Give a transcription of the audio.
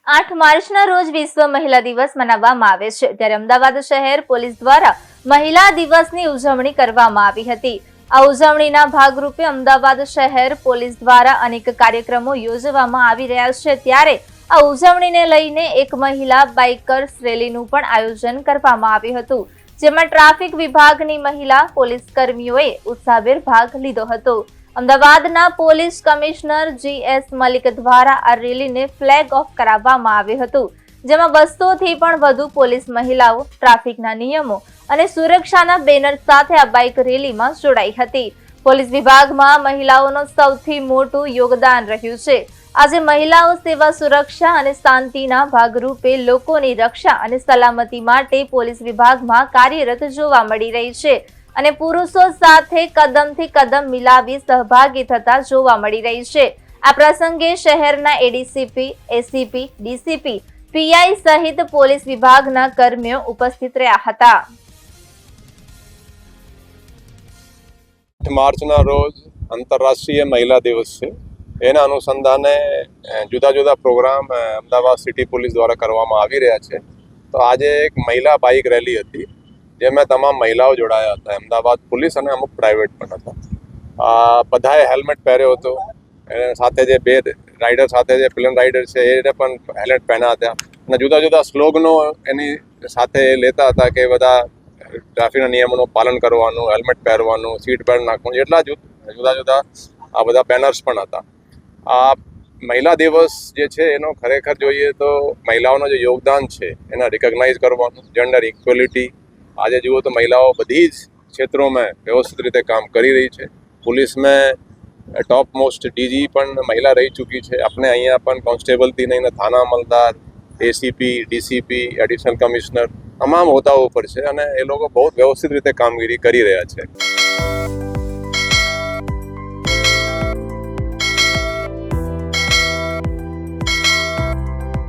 8 માર્ચના રોજ વિશ્વ મહિલા દિવસ મનાવવામાં આવે છે, ત્યારે અમદાવાદ શહેર પોલીસ દ્વારા મહિલા દિવસની ઉજવણી કરવામાં આવી હતી। આ ઉજવણીના ભાગરૂપે અમદાવાદ શહેર પોલીસ દ્વારા અનેક કાર્યક્રમો યોજવામાં આવી રહ્યા છે, ત્યારે આ ઉજવણીને લઈને એક મહિલા બાઇકર્સ રેલીનું પણ આયોજન કરવામાં આવ્યું હતું, જેમાં ટ્રાફિક વિભાગની મહિલા પોલીસ કર્મીઓએ ઉત્સાહભેર ભાગ લીધો હતો। અમદાવાદના પોલીસ કમિશનર GS મલિક દ્વારા આ રેલીને ફ્લેગ ઓફ કરાવવામાં આવ્યું હતું, જેમાં 200થી પણ વધુ પોલીસ મહિલાઓ ટ્રાફિકના નિયમો અને સુરક્ષાના બેનર સાથે આ બાઇક રેલીમાં જોડાઈ હતી। પોલીસ વિભાગમાં મહિલાઓનું સૌથી મોટું યોગદાન રહ્યું છે। આજે મહિલાઓ સેવા, સુરક્ષા અને શાંતિના ભાગરૂપે લોકોની રક્ષા અને સલામતી માટે પોલીસ વિભાગમાં કાર્યરત જોવા મળી રહી છે અને પુરુષો સાથે કદમથી કદમ મિલાવી સહભાગી થતા જોવા મળી રહી છે। આ પ્રસંગે શહેરના ADCP, ACP, DCP, PI સહિત પોલીસ વિભાગના કર્મીઓ ઉપસ્થિત રહ્યા હતા। માર્ચના રોજ આંતરરાષ્ટ્રીય મહિલા દિવસ છે। એના અનુસંધાને જુદા જુદા પ્રોગ્રામ અમદાવાદ સિટી પોલીસ દ્વારા કરવામાં આવી રહ્યા છે। તો આજે એક મહિલા બાઇક રેલી હતી, જેમાં તમામ મહિલાઓ જોડાયા હતા। અમદાવાદ પોલીસ અને અમુક પ્રાઇવેટ પણ હતા। બધાએ હેલ્મેટ પહેર્યો હતો, સાથે જે બે રાઇડર સાથે જે પ્લેન રાઇડર છે એને પણ હેલ્મેટ પહેર્યા હતા અને જુદા જુદા સ્લોગનો એની સાથે લેતા હતા કે બધા ટ્રાફિકના નિયમોનું પાલન કરવાનું, હેલ્મેટ પહેરવાનું, સીટ બેલ્ટ નાખવાનું, એટલા જુદા જુદા આ બધા બેનર્સ પણ હતા। આ મહિલા દિવસ જે છે એનો ખરેખર જોઈએ તો મહિલાઓનું જે યોગદાન છે એને રિકોગ્નાઇઝ કરવાનું, જેન્ડર ઇક્વલિટી। આજે જુઓ તો મહિલાઓ બધી જ ક્ષેત્રોમાં વ્યવસ્થિત રીતે કામ કરી રહી છે। पुलिस में टॉप मोस्ट DG પણ મહિલા રહી ચૂકી છે। આપણે અહીંયા પણ કોન્સ્ટેબલથી લઈને થાના અમલદાર, ACP, DCP, એડિશનલ કમિશનર તમામ હોદ્દાઓ પર છે અને એ લોકો બહુ વ્યવસ્થિત રીતે કામગીરી કરી રહ્યા છે।